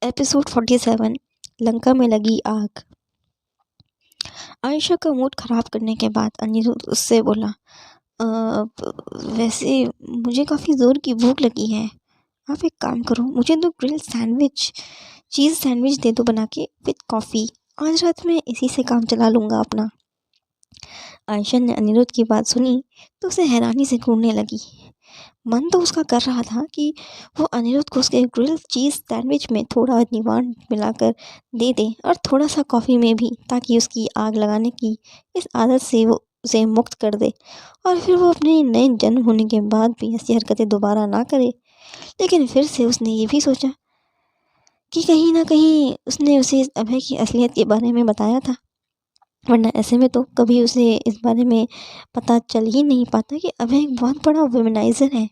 Episode 47 Lanka में लगी आग। आयशा का मूड खराब करने के बाद अनिरुद्ध उससे बोला, वैसे मुझे काफ़ी ज़ोर की भूख लगी है। आप एक काम करो, मुझे 2 ग्रिल सैंडविच, चीज़ सैंडविच दे दो बना के विद कॉफ़ी। आज रात में इसी से काम चला लूँगा अपना। आयशा ने अनिरुद्ध की बात सुनी तो उसे हैरानी से घूरने लगी। मन तो उसका कर रहा था कि वो अनिरुद्ध को उसके ग्रिल चीज़ सैंडविच में थोड़ा नींबू मिलाकर दे दे और थोड़ा सा कॉफ़ी में भी, ताकि उसकी आग लगाने की इस आदत से वो उसे मुक्त कर दे और फिर वो अपने नए जन्म होने के बाद भी ऐसी हरकतें दोबारा ना करे। लेकिन फिर से उसने ये भी सोचा कि कहीं ना कहीं उसने उसे अभय की असलियत के बारे में बताया था, वरना ऐसे में तो कभी उसे इस बारे में पता चल ही नहीं पाता कि अभय एक बहुत बड़ा वुमेनाइज़र है।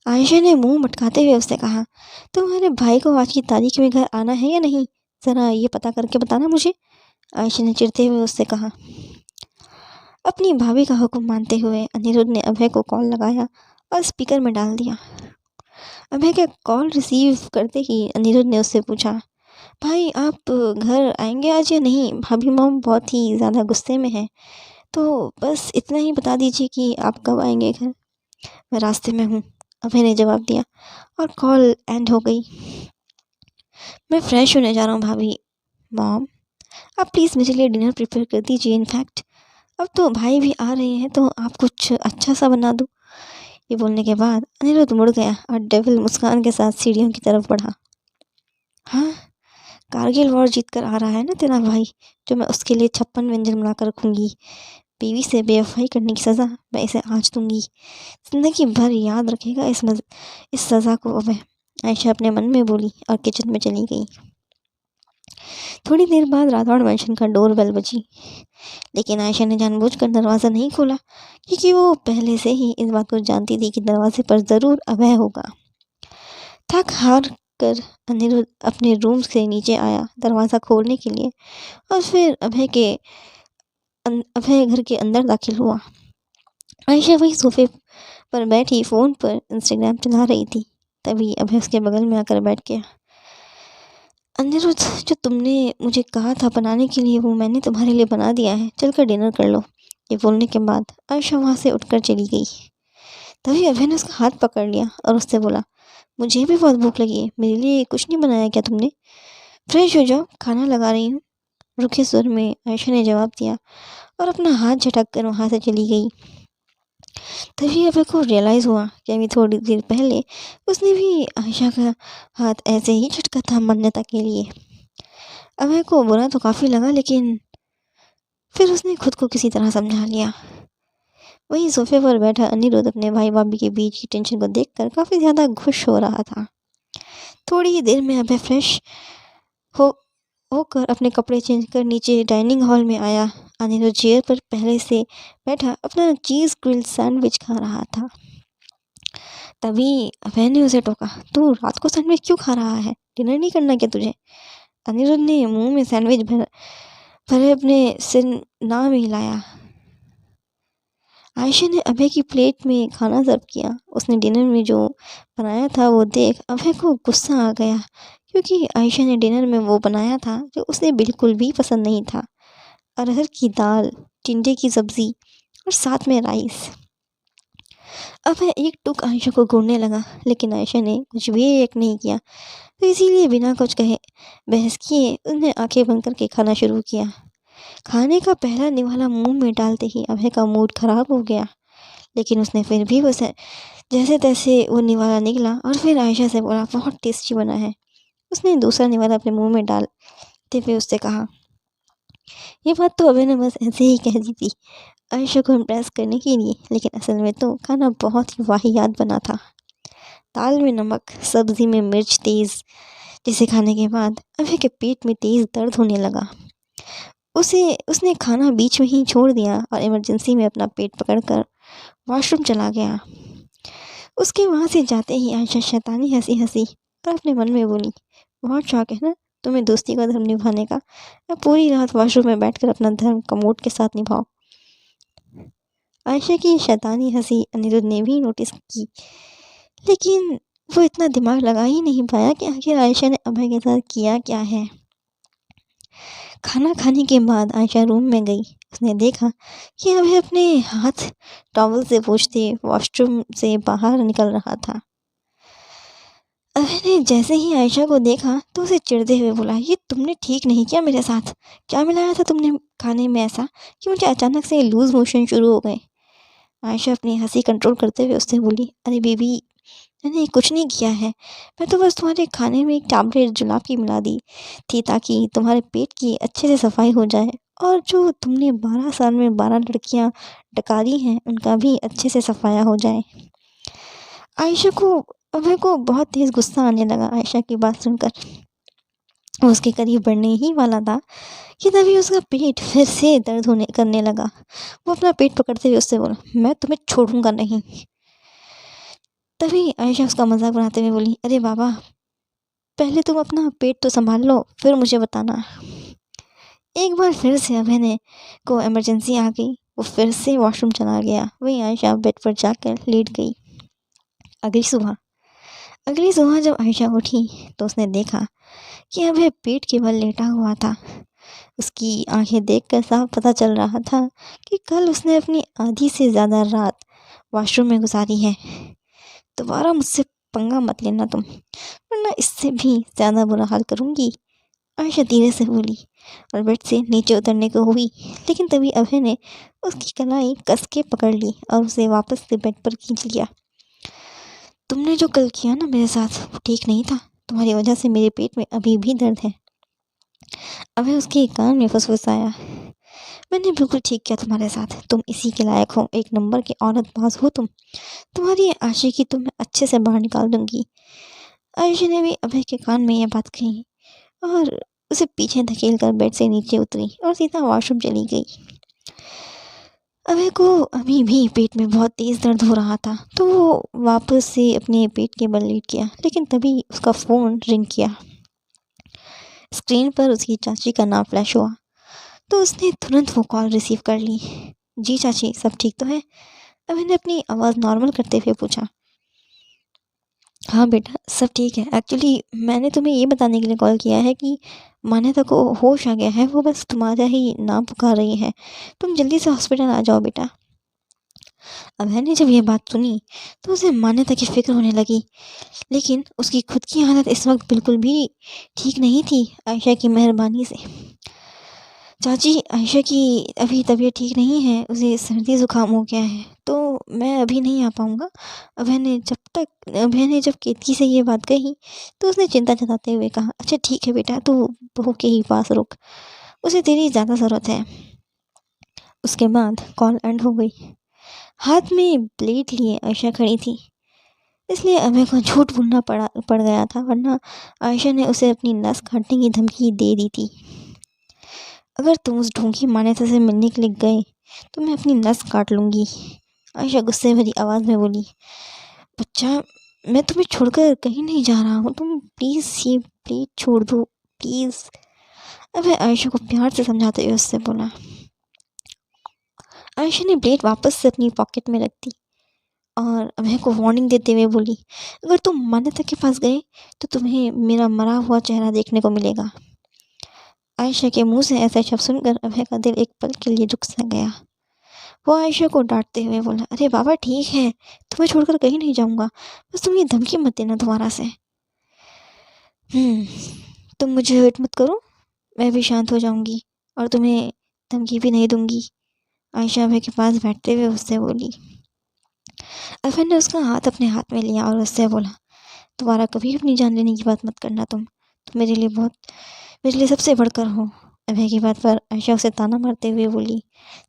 आयशा ने मुंह मटकाते हुए उससे कहा, तुम्हारे भाई को आज की तारीख में घर आना है या नहीं, ज़रा ये पता करके बताना मुझे। आयशा ने चिढ़ते हुए उससे कहा। अपनी भाभी का हुक्म मानते हुए अनिरुद्ध ने अभय को कॉल लगाया और स्पीकर में डाल दिया। अभय का कॉल रिसीव करते ही अनिरुद्ध ने उससे पूछा, भाई आप घर आएंगे आज या नहीं, भाभी मॉम बहुत ही ज़्यादा गुस्से में है, तो बस इतना ही बता दीजिए कि आप कब आएंगे घर, मैं रास्ते में हूँ। अभय ने जवाब दिया और कॉल एंड हो गई। मैं फ्रेश होने जा रहा हूँ भाभी। मॉम, आप प्लीज़ मेरे लिए डिनर प्रिपेयर कर दीजिए। इनफैक्ट अब तो भाई भी आ रहे हैं तो आप कुछ अच्छा सा बना दो। ये बोलने के बाद अनिरुद्ध मुड़ गया और डेविल मुस्कान के साथ सीढ़ियों की तरफ बढ़ा। हाँ, कारगिल वॉर जीत कर आ रहा है ना तेरा भाई, जो मैं उसके लिए 56 व्यंजन बनाकर रखूँगी। बीवी से बेवफाई करने की सज़ा मैं इसे आज दूंगी, ज़िंदगी भर याद रखेगा इस सज़ा को। अबे, आयशा अपने मन में बोली और किचन में चली गई। थोड़ी देर बाद राठौड़ मैंशन का डोर बेल बजी, लेकिन आयशा ने जानबूझकर दरवाज़ा नहीं खोला क्योंकि वो पहले से ही इस बात को जानती थी कि दरवाजे पर ज़रूर अभय होगा। थक हार कर अनिरुद्ध अपने रूम से नीचे आया दरवाज़ा खोलने के लिए और फिर अभय घर के अंदर दाखिल हुआ। आयशा वही सोफे पर बैठी फ़ोन पर इंस्टाग्राम चला रही थी। तभी अभय उसके बगल में आकर बैठ गया। अनिरुद्ध, जो तुमने मुझे कहा था बनाने के लिए वो मैंने तुम्हारे लिए बना दिया है, चलकर डिनर कर लो। ये बोलने के बाद आयशा वहाँ से उठकर चली गई। तभी अभय ने उसका हाथ पकड़ लिया और उससे बोला, मुझे भी बहुत भूख लगी है, मेरे लिए कुछ नहीं बनाया क्या तुमने? फ्रेश हो जाओ, खाना लगा रही हूँ। रुखे सुर में आयशा ने जवाब दिया और अपना हाथ झटक कर वहाँ से चली गई। तभी अभय को रियलाइज़ हुआ कि अभी थोड़ी देर पहले उसने भी आयशा का हाथ ऐसे ही झटका था मान्यता के लिए। अभय को बुरा तो काफ़ी लगा, लेकिन फिर उसने खुद को किसी तरह समझा लिया। वहीं सोफे पर बैठा अनिरुद्ध अपने भाई भाभी के बीच की टेंशन को देखकर काफ़ी ज़्यादा खुश हो रहा था। थोड़ी ही देर में अभय फ्रेश हो होकर अपने कपड़े चेंज कर नीचे डाइनिंग हॉल में आया। अनिरुद्ध चेयर पर पहले से बैठा अपना चीज़ ग्रिल सैंडविच खा रहा था। तभी अभय ने उसे टोका, तू रात को सैंडविच क्यों खा रहा है, डिनर नहीं करना क्या तुझे? अनिरुद्ध ने मुंह में सैंडविच भरे अपने सिर ना में हिलाया। आयशा ने अभय की प्लेट में खाना सर्व किया। उसने डिनर में जो बनाया था वो देख अभय को गुस्सा आ गया, क्योंकि आयशा ने डिनर में वो बनाया था जो उसे बिल्कुल भी पसंद नहीं था। अरहर की दाल, टिंडे की सब्ज़ी और साथ में राइस। अभय एक टुक आयशा को घूरने लगा, लेकिन आयशा ने कुछ भी रिएक्ट नहीं किया, तो इसीलिए बिना कुछ कहे बहस किए उसने आंखें बंद करके खाना शुरू किया। खाने का पहला निवाला मुंह में डालते ही अभय का मूड खराब हो गया, लेकिन उसने फिर भी उसे जैसे तैसे वो निवाला निकला और फिर आयशा से बोला, बहुत टेस्टी बना है। उसने दूसरा निवाला अपने मुंह में डालते हुए उससे कहा। ये बात तो अभय ने बस ऐसे ही कह दी थी आयशा को इम्प्रेस करने के लिए, लेकिन असल में तो खाना बहुत ही वाहियात बना था। दाल में नमक, सब्ज़ी में मिर्च तेज़, जिसे खाने के बाद अभय के पेट में तेज़ दर्द होने लगा। उसने खाना बीच में ही छोड़ दिया और इमरजेंसी में अपना पेट पकड़कर वॉशरूम चला गया। उसके वहाँ से जाते ही आयशा शैतानी हंसी हंसी और अपने मन में बोली, बहुत शौक है ना तुम्हें दोस्ती का धर्म निभाने का, या पूरी रात वॉशरूम में बैठकर अपना धर्म कमोड के साथ निभाओ। आयशा की शैतानी हंसी अनिरुद्ध ने भी नोटिस की, लेकिन वो इतना दिमाग लगा ही नहीं पाया कि आखिर आयशा ने अभय के साथ किया क्या है। खाना खाने के बाद आयशा रूम में गई। उसने देखा कि अभय अपने हाथ टॉवल से पोंछते वॉशरूम से बाहर निकल रहा था। अभय ने जैसे ही आयशा को देखा तो उसे चिढ़ते हुए बोला, ये तुमने ठीक नहीं किया मेरे साथ। क्या मिलाया था तुमने खाने में ऐसा कि मुझे अचानक से लूज मोशन शुरू हो गए। आयशा अपनी हंसी कंट्रोल करते हुए उससे बोली, अरे बेबी, मैंने कुछ नहीं किया है। मैं तो बस तुम्हारे खाने में एक टैबलेट जुलाब की मिला दी थी ताकि तुम्हारे पेट की अच्छे से सफाई हो जाए, और जो तुमने 12 साल में 12 लड़कियां डकारी हैं उनका भी अच्छे से सफाया हो जाए। आयशा को अभय को बहुत तेज़ गुस्सा आने लगा आयशा की बात सुनकर। वो उसके करीब बढ़ने ही वाला था कि तभी उसका पेट फिर से दर्द होने करने लगा। वो अपना पेट पकड़ते हुए उससे बोला, मैं तुम्हें छोड़ूंगा नहीं। तभी आयशा उसका मजाक बनाते हुए बोली, अरे बाबा, पहले तुम अपना पेट तो संभाल लो, फिर मुझे बताना। एक बार फिर से अभय ने को इमरजेंसी आ गई। वो फिर से वॉशरूम चला गया। वहीं आयशा बेड पर जाकर लेट गई। अगली सुबह अगली सुबह जब आयशा उठी तो उसने देखा कि अभय पेट के बल लेटा हुआ था। उसकी आंखें देखकर साफ पता चल रहा था कि कल उसने अपनी आधी से ज़्यादा रात वॉशरूम में गुजारी है। दोबारा मुझसे पंगा मत लेना तुम, वरना इससे भी ज़्यादा बुरा हाल करूँगी, आयशा धीरे से बोली और बेड से नीचे उतरने को हुई। लेकिन तभी अभय ने उसकी कलाई कस के पकड़ ली और उसे वापस से बेड पर खींच लिया। तुमने जो कल किया ना मेरे साथ वो ठीक नहीं था। तुम्हारी वजह से मेरे पेट में अभी भी दर्द है। अभय उसके कान में फुसफुसाया, मैंने बिल्कुल ठीक किया तुम्हारे साथ। तुम इसी के लायक हो, एक नंबर की औरतबाज हो तुम। तुम्हारी आशिकी तो मैं अच्छे से बाहर निकाल दूंगी। आयशा ने भी अभय के कान में यह बात कही और उसे पीछे धकेल कर बेड से नीचे उतरी और सीधा वॉशरूम चली गई। अभय को अभी भी पेट में बहुत तेज़ दर्द हो रहा था तो वो वापस से अपने पेट के बल लेट गया। लेकिन तभी उसका फ़ोन रिंग किया। स्क्रीन पर उसकी चाची का नाम फ्लैश हुआ तो उसने तुरंत वो कॉल रिसीव कर ली। जी चाची, सब ठीक तो है? अभय ने अपनी आवाज़ नॉर्मल करते हुए पूछा। हाँ बेटा, सब ठीक है। एक्चुअली मैंने तुम्हें ये बताने के लिए कॉल किया है कि मान्यता को होश आ गया है। वो बस तुम्हारा ही नाम पुकार रही है। तुम जल्दी से हॉस्पिटल आ जाओ बेटा। अभय ने जब ये बात सुनी तो उसे मान्यता की फिक्र होने लगी। लेकिन उसकी खुद की हालत इस वक्त बिल्कुल भी ठीक नहीं थी आयशा की मेहरबानी से। चाची, आयशा की अभी तबीयत ठीक नहीं है, उसे सर्दी ज़ुकाम हो गया है तो मैं अभी नहीं आ पाऊँगा। अभय ने जब केतकी से ये बात कही तो उसने चिंता जताते हुए कहा, अच्छा ठीक है बेटा, तू बहू के ही पास रुक, उसे तेरी ज़्यादा ज़रूरत है। उसके बाद कॉल एंड हो गई। हाथ में प्लेट लिए आयशा खड़ी थी, इसलिए अभय को झूठ बोलना पड़ गया था, वरना आयशा ने उसे अपनी नस काटने की धमकी दे दी थी। अगर तुम उस ढोंगी मान्यता से मिलने के लिए गए तो मैं अपनी नस काट लूँगी, आयशा गुस्से भरी आवाज़ में बोली। बच्चा, मैं तुम्हें छोड़कर कहीं नहीं जा रहा हूँ, तुम प्लीज़ ये प्लेट छोड़ दो प्लीज़। अभय आयशा को प्यार से समझाते हुए उससे बोला। आयशा ने प्लेट वापस से अपनी पॉकेट में रख दी और अभय को वार्निंग देते हुए बोली, अगर तुम मान्यता के पास गए तो तुम्हें मेरा मरा हुआ चेहरा देखने को मिलेगा। आयशा के मुंह से ऐसा शब्द सुनकर अभय का दिल एक पल के लिए रुक सा गया। वो आयशा को डांटते हुए बोला, अरे बाबा ठीक है, तुम्हें छोड़कर कहीं नहीं जाऊंगा, बस तुम ये धमकी मत देना दोबारा से। तुम मुझे हर्ट मत करो, मैं भी शांत हो जाऊंगी और तुम्हें धमकी भी नहीं दूंगी, आयशा अभय के पास बैठते हुए उससे बोली। अभय ने उसका हाथ अपने हाथ में लिया और उससे बोला, दोबारा कभी अपनी जान लेने की बात मत करना। तुम मेरे लिए सबसे बढ़कर हो। अभय की बात पर आयशा उसे ताना मारते हुए बोली,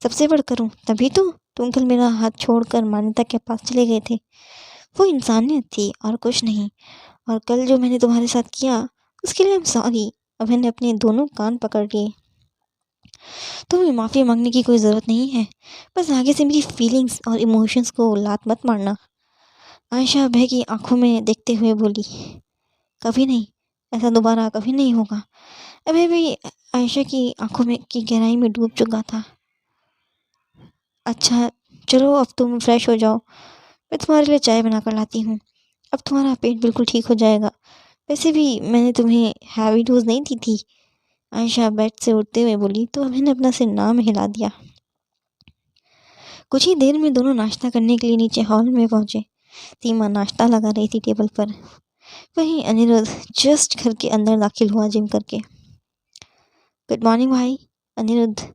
सबसे बढ़कर हूँ तभी तो तुम कल मेरा हाथ छोड़कर मान्यता के पास चले गए थे। वो इंसानियत थी और कुछ नहीं, और कल जो मैंने तुम्हारे साथ किया उसके लिए आई एम सॉरी। अभय ने अपने दोनों कान पकड़ लिए। तुम्हें माफ़ी मांगने की कोई ज़रूरत नहीं है, बस आगे से मेरी फीलिंग्स और इमोशंस को लात मत मारना, आयशा अभय की आंखों में देखते हुए बोली। कभी नहीं, ऐसा दोबारा कभी नहीं होगा। अभय भी आयशा की आंखों में की गहराई में डूब चुका था। अच्छा चलो, अब तुम फ्रेश हो जाओ, मैं तुम्हारे लिए चाय बना कर लाती हूँ। अब तुम्हारा पेट बिल्कुल ठीक हो जाएगा। वैसे भी मैंने तुम्हें हैवी डोज नहीं दी थी। आयशा बेड से उठते हुए बोली तो अभय ने अपना सिर ना में हिला दिया। कुछ ही देर में दोनों नाश्ता करने के लिए नीचे हॉल में पहुंचे। सीमा नाश्ता लगा रही थी टेबल पर। वहीं अनिरुद्ध जस्ट घर के अंदर दाखिल हुआ जिम करके। गुड मॉर्निंग भाई। अनिरुद्ध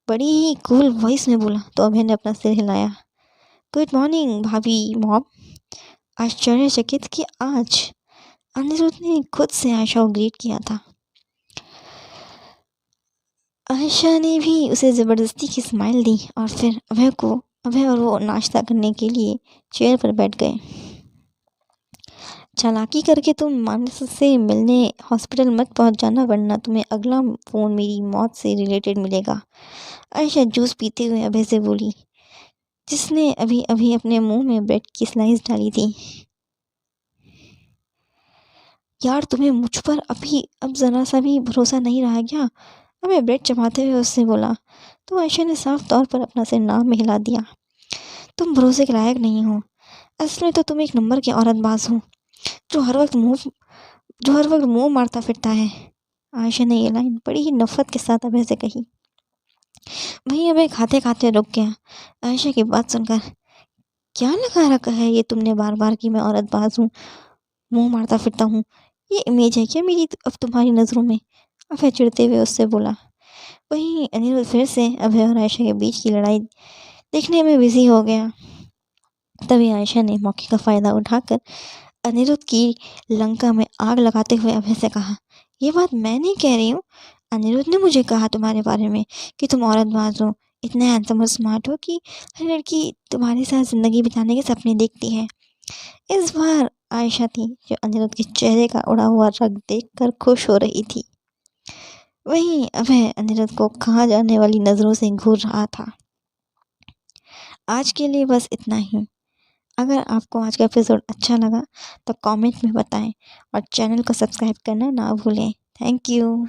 बड़ी ही कूल वॉइस में बोला तो अभय ने अपना सिर हिलाया। गुड मॉर्निंग भाभी मॉम। आश्चर्यचकित कि आज अनिरुद्ध ने खुद से आयशा को ग्रीट किया था। आयशा ने भी उसे ज़बरदस्ती की स्माइल दी और फिर अभय और वो नाश्ता करने के लिए चेयर पर बैठ गए। चालाकी करके तुम मानस से मिलने हॉस्पिटल मत पहुंच जाना, वरना तुम्हें अगला फ़ोन मेरी मौत से रिलेटेड मिलेगा। आयशा जूस पीते हुए अभय से बोली, जिसने अभी अभी अपने मुंह में ब्रेड की स्लाइस डाली थी। यार तुम्हें मुझ पर अब ज़रा सा भी भरोसा नहीं रहा क्या? अभय ब्रेड चबाते हुए उससे बोला तो आयशा ने साफ तौर पर अपना सिर ना में हिला दिया। तुम भरोसे के लायक नहीं हो। असल में तो तुम एक नंबर की औरतबाज हो जो हर वक्त मुंह मारता फिरता है। आयशा ने ये लाइन बड़ी ही नफरत के साथ अभय से कही। वहीं अभय खाते खाते रुक गया। आयशा की बात सुनकर, क्या लगा रखा है ये तुमने बार बार कि मैं औरतबाज हूँ, मुंह मारता फिरता हूँ? ये इमेज है क्या मेरी अब तुम्हारी नज़रों में? अभय चिढ़ते हुए उससे बोला। वहीं अनिरुद्ध फिर से अभय और आयशा के बीच की लड़ाई देखने में बिजी हो गया। तभी आयशा ने मौके का फ़ायदा उठाकर अनिरुद्ध की लंका में आग लगाते हुए अभय से कहा, ये बात मैं नहीं कह रही हूँ। अनिरुद्ध ने मुझे कहा तुम्हारे बारे में कि तुम औरतबाज हो, इतने हैंडसम और स्मार्ट हो कि हर लड़की तुम्हारे साथ ज़िंदगी बिताने के सपने देखती है। इस बार आयशा थी जो अनिरुद्ध के चेहरे का उड़ा हुआ रंग देखकर खुश हो रही थी। वहीं अभय अनिरुद्ध को कहा जाने वाली नज़रों से घूर रहा था। आज के लिए बस इतना ही। अगर आपको आज का एपिसोड अच्छा लगा तो कमेंट में बताएं और चैनल को सब्सक्राइब करना ना भूलें। Thank you.